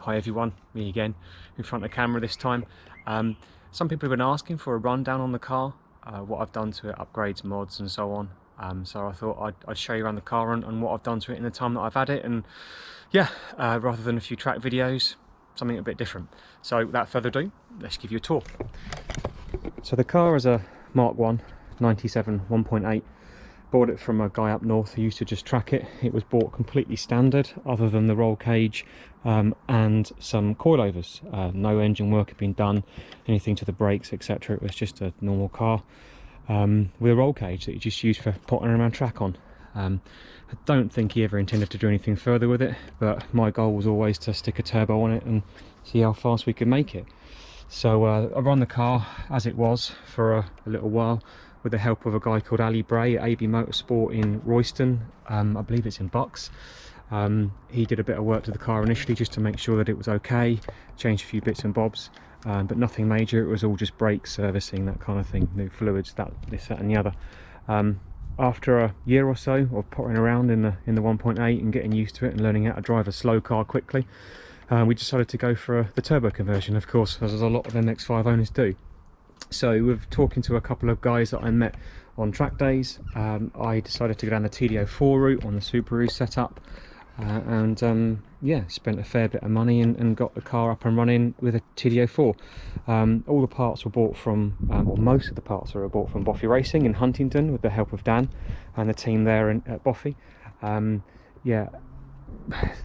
Hi everyone, me again, in front of the camera this time. Some people have been asking for a rundown on the car, what I've done to it, upgrades, mods and so on. So I thought I'd show you around the car and what I've done to it in the time that I've had it, and yeah, rather than a few track videos, something a bit different. So without further ado, let's give you a tour. So the car is a Mark 1 97 1.8. Bought it from a guy up north who used to just track it. It was bought completely standard, other than the roll cage and some coilovers. No engine work had been done, anything to the brakes, etc. It was just a normal car with a roll cage that you just used for potting around track on. I don't think he ever intended to do anything further with it, but my goal was always to stick a turbo on it and see how fast we could make it. So I run the car as it was for a little while, with the help of a guy called Ali Bray at AB Motorsport in Royston. I believe it's in Bucks. He did a bit of work to the car initially just to make sure that it was okay, changed a few bits and bobs, but nothing major. It was all just brake servicing, that kind of thing, new fluids, this, that and the other. After a year or so of potting around in the 1.8 and getting used to it and learning how to drive a slow car quickly, we decided to go for the turbo conversion, of course, as a lot of MX5 owners do. So with talking to a couple of guys that I met on track days, I decided to go down the TD04 route on the Subaru setup, and yeah, spent a fair bit of money and got the car up and running with a TD04. All the parts were bought from, or most of the parts were bought from Boffey Racing in Huntingdon with the help of Dan and the team there at Boffey. Yeah,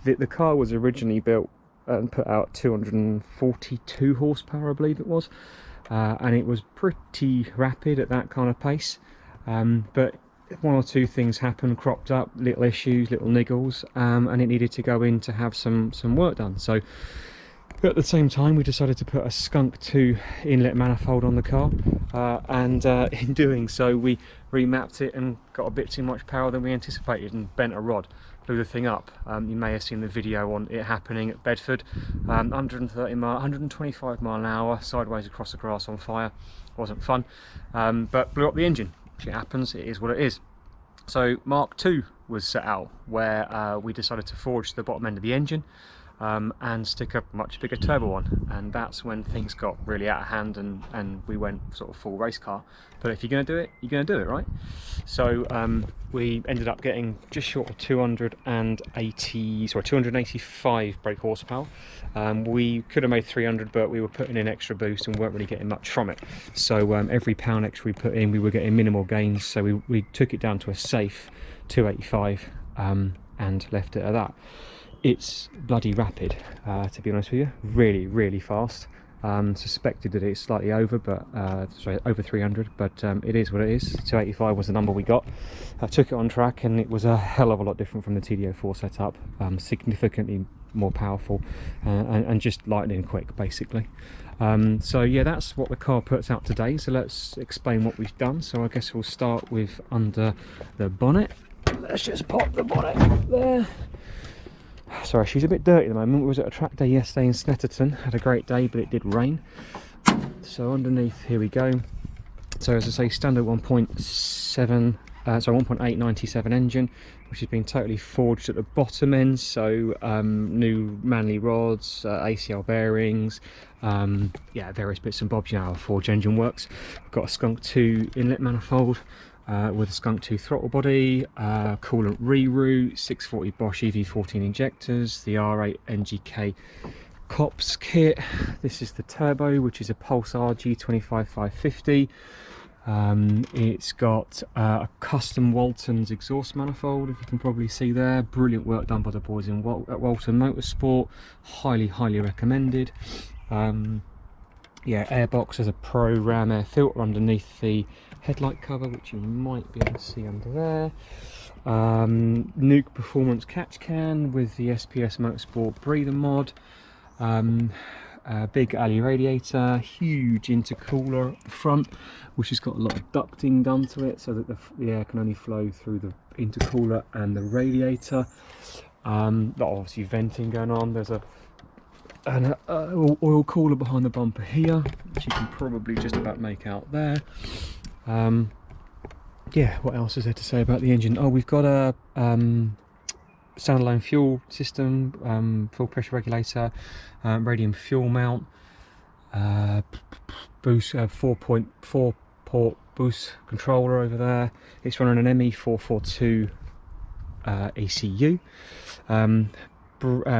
the car was originally built and put out 242 horsepower, I believe it was. And it was pretty rapid at that kind of pace, but one or two things happened, cropped up, little issues, little niggles, and it needed to go in to have some work done. So at the same time we decided to put a Skunk 2 inlet manifold on the car, and in doing so we remapped it and got a bit too much power than we anticipated and bent a rod, blew the thing up. You may have seen the video on it happening at Bedford. 125 mile an hour sideways across the grass on fire. Wasn't fun, but blew up the engine. It happens, it is what it is. So Mark 2 was set out, where we decided to forge the bottom end of the engine and stick a much bigger turbo on, and that's when things got really out of hand and we went sort of full race car. But if you're going to do it, you're going to do it, right? So we ended up getting just short of 285 brake horsepower. We could have made 300, but we were putting in extra boost and weren't really getting much from it. So every pound extra we put in, we were getting minimal gains, so we took it down to a safe 285 and left it at that. It's bloody rapid, to be honest with you. Really fast. Suspected that it's slightly over, but sorry, over 300, but it is what it is. 285 was the number we got. I took it on track and it was a hell of a lot different from the TD04 setup, significantly more powerful and just lightning quick, basically. So yeah, that's what the car puts out today. So let's explain what we've done. So I guess we'll start with under the bonnet. Let's just pop the bonnet there. Sorry, she's a bit dirty at the moment. We was at a track day yesterday in Snetterton. Had a great day, but it did rain. So underneath, here we go. So as I say, standard 1.8 97 engine, which has been totally forged at the bottom end. So new Manley rods, ACL bearings, yeah, various bits and bobs. You know how a forged engine works. We've got a Skunk 2 inlet manifold, with a Skunk 2 throttle body, coolant reroute, 640 Bosch EV14 injectors, the R8 NGK COPS kit. This is the turbo, which is a Pulsar G25 550. It's got a custom Walton's exhaust manifold, if you can probably see there. Brilliant work done by the boys at Walton Motorsport. Highly recommended. Yeah, airbox has a Pro Ram air filter underneath the headlight cover, which you might be able to see under there. Nuke Performance catch can with the SPS Motorsport breather mod. Big alley radiator, huge intercooler at the front, which has got a lot of ducting done to it so that the air can only flow through the intercooler and the radiator. Lot of obviously venting going on. There's an oil cooler behind the bumper here, which you can probably just about make out there. Yeah, what else is there to say about the engine? Oh, we've got a standalone fuel system, fuel pressure regulator, radium fuel mount, boost 4.4 port boost controller over there. It's running an ME442 ECU.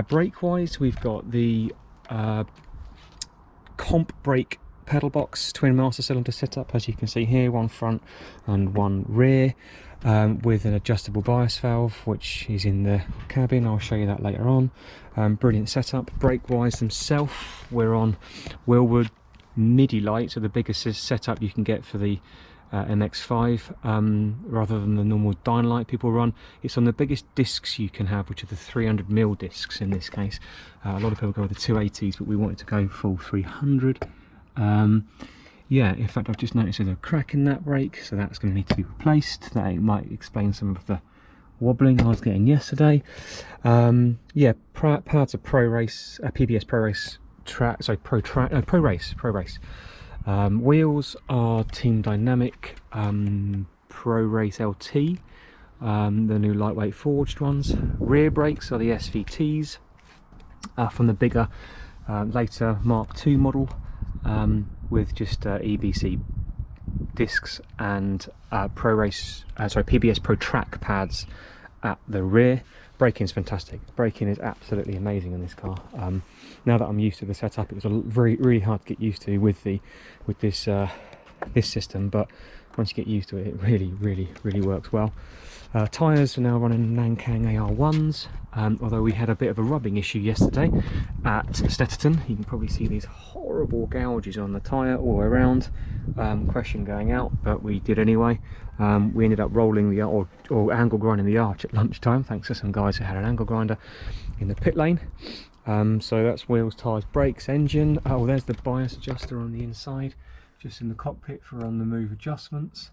Brake wise, we've got the comp brake pedal box, twin master cylinder setup, as you can see here, one front and one rear, with an adjustable bias valve which is in the cabin. I'll show you that later on. Brilliant setup. Brake wise themselves, we're on Wilwood MIDI light, so the biggest setup you can get for the MX5, rather than the normal Dynalight people run. It's on the biggest discs you can have, which are the 300mm discs in this case. A lot of people go with the 280s, but we wanted to go full 300. Yeah, in fact I've just noticed there's a crack in that brake, so that's going to need to be replaced. That might explain some of the wobbling I was getting yesterday. Yeah, powered to PBS Pro Race track, sorry, Pro Race. Wheels are Team Dynamic Pro Race LT, the new lightweight forged ones. Rear brakes are the SVTs from the bigger later Mark II model, with just EBC discs and PBS Pro track pads at the rear. Braking is fantastic. Braking is absolutely amazing in this car. Now that I'm used to the setup, it was really hard to get used to with this system, but once you get used to it, it really works well. Tyres are now running Nankang AR1s, although we had a bit of a rubbing issue yesterday at Snetterton. You can probably see these horrible gouges on the tyre all the way around, question going out, but we did anyway. We ended up rolling the or angle grinding the arch at lunchtime, thanks to some guys who had an angle grinder in the pit lane. So that's wheels, tyres, brakes, engine. Oh, there's the bias adjuster on the inside, just in the cockpit for on the move adjustments.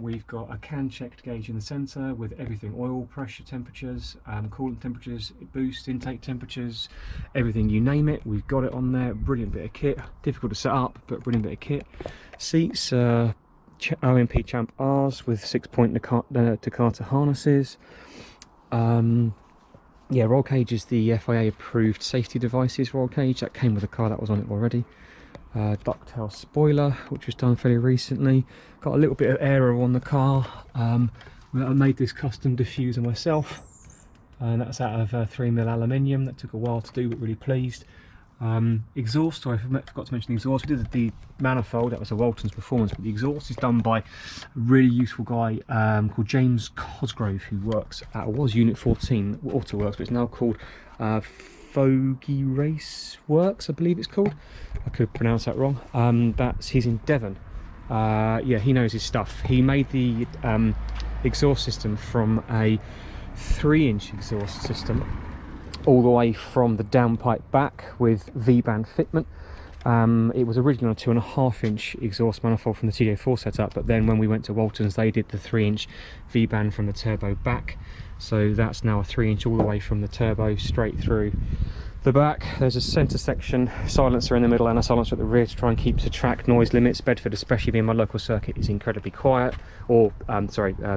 We've got a can checked gauge in the centre with everything: oil pressure, temperatures, coolant temperatures, boost intake temperatures, everything, you name it, we've got it on there. Brilliant bit of kit, difficult to set up, but brilliant bit of kit. Seats, OMP Champ R's with 6-point Takata harnesses. Yeah, roll cage is the FIA approved safety devices roll cage that came with a car that was on it already. Ducktail spoiler, which was done fairly recently. Got a little bit of aero on the car. I made this custom diffuser myself, and that's out of 3mm aluminium. That took a while to do, but really pleased. Exhaust, I forgot to mention the exhaust. We did the manifold, that was a Walton's Performance, but the exhaust is done by a really useful guy called James Cosgrove, who works at, was Unit 14 Autoworks, but it's now called Foggy Race Works, I believe it's called. I could pronounce that wrong. He's in Devon. Yeah, he knows his stuff. He made the exhaust system from a 3-inch exhaust system all the way from the downpipe back with V-band fitment. It was originally on a 2.5-inch exhaust manifold from the TJ4 setup, but then when we went to Walton's, they did the 3-inch V-band from the turbo back. So that's now a 3-inch all the way from the turbo straight through the back. There's a centre section silencer in the middle and a silencer at the rear to try and keep to track noise limits. Bedford, especially being my local circuit, is incredibly quiet, or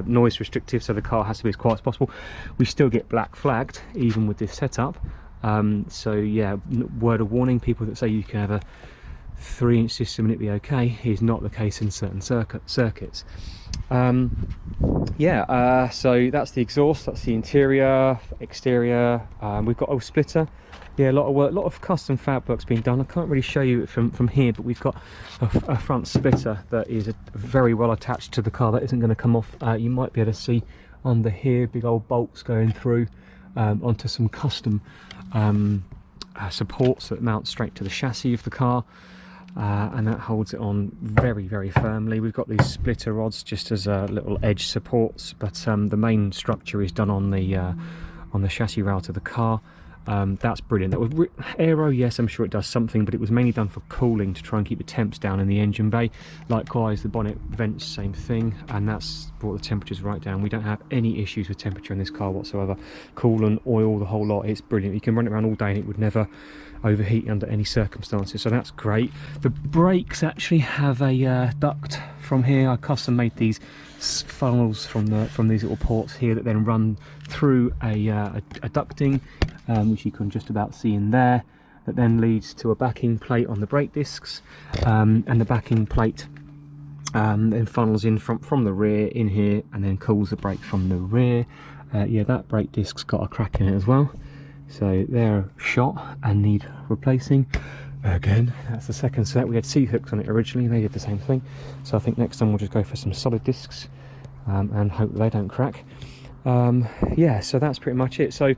noise restrictive, so the car has to be as quiet as possible. We still get black flagged even with this setup. So yeah, word of warning, people that say you can have a 3-inch system and it be okay is not the case in certain circuits. Yeah, so that's the exhaust, that's the interior, exterior. We've got a splitter. Yeah, a lot of work, a lot of custom fab work's been done. I can't really show you it from here, but we've got a front splitter that is very well attached to the car. That isn't going to come off. You might be able to see under here big old bolts going through onto some custom supports that mount straight to the chassis of the car, and that holds it on very firmly. We've got these splitter rods just as little edge supports, but the main structure is done on the chassis rail to the car. That's brilliant. That was aero, yes, I'm sure it does something, but it was mainly done for cooling, to try and keep the temps down in the engine bay. Likewise, the bonnet vents, same thing, and that's brought the temperatures right down. We don't have any issues with temperature in this car whatsoever. Coolant, oil, the whole lot, it's brilliant. You can run it around all day and it would never overheat under any circumstances, so that's great. The brakes actually have a duct from here. I custom made these funnels from these little ports here that then run through a ducting, which you can just about see in there, that then leads to a backing plate on the brake discs, and the backing plate then funnels in from the rear in here and then cools the brake from the rear. Yeah, that brake disc's got a crack in it as well, so they're shot and need replacing. Again, that's the second set. We had C-hooks on it originally, they did the same thing, so I think next time we'll just go for some solid discs and hope they don't crack. Yeah, so that's pretty much it. So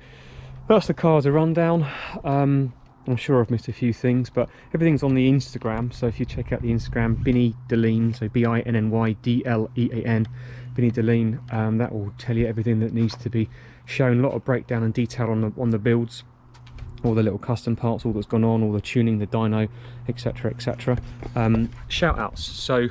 that's the car as a rundown. I'm sure I've missed a few things, but everything's on the Instagram, so if you check out the Instagram, Binny Deleen, so BINNYDLEAN, Binny Deleen, that will tell you everything that needs to be shown. A lot of breakdown and detail on the builds, all the little custom parts, all that's gone on, all the tuning, the dyno, etc, etc. Shout outs. So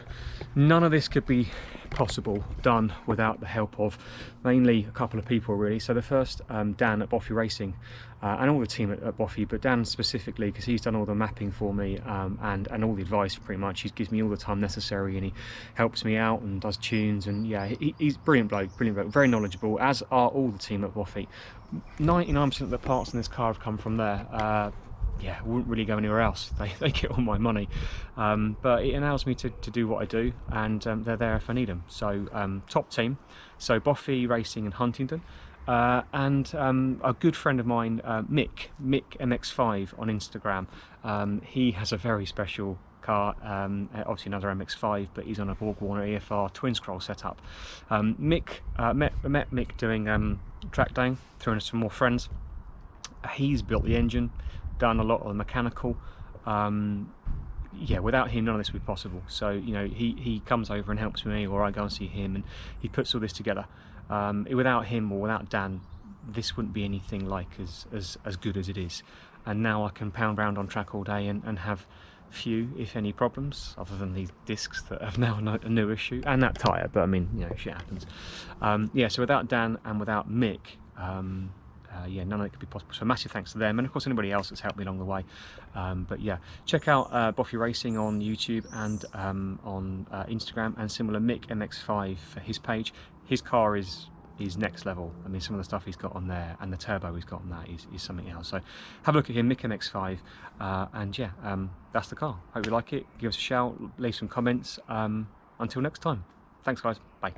none of this could be possible done without the help of mainly a couple of people really. So the first, Dan at Boffy Racing, and all the team at Boffy, but Dan specifically because he's done all the mapping for me, and all the advice pretty much. He gives me all the time necessary and he helps me out and does tunes, and yeah, he's brilliant bloke, very knowledgeable, as are all the team at Boffy. 99% of the parts in this car have come from there. Yeah, wouldn't really go anywhere else. They get all my money, but it allows me to do what I do, and they're there if I need them. So top team, so Boffy Racing in Huntingdon, and a good friend of mine, Mick MX5 on Instagram. He has a very special car, obviously another MX5, but he's on a Borg Warner EFR twin scroll setup. Mick met Mick doing track day through us some more friends. He's built the engine, done a lot of the mechanical. Yeah, without him none of this would be possible. So you know, he comes over and helps me, or I go and see him and he puts all this together. Without him or without Dan, this wouldn't be anything like as good as it is. And now I can pound around on track all day and have few, if any, problems, other than these discs that have now a new issue, and that tyre, but I mean, you know, shit happens. Yeah, so without Dan and without Mick, yeah, none of it could be possible. So massive thanks to them, and of course anybody else that's helped me along the way. But yeah, check out Boffy Racing on YouTube and on Instagram, and similar Mick MX5 for his page. His car is next level. I mean, some of the stuff he's got on there and the turbo he's got on that is something else. So have a look at him, Mick MX5, and yeah, that's the car. Hope you like it. Give us a shout, leave some comments. Until next time, thanks guys, bye.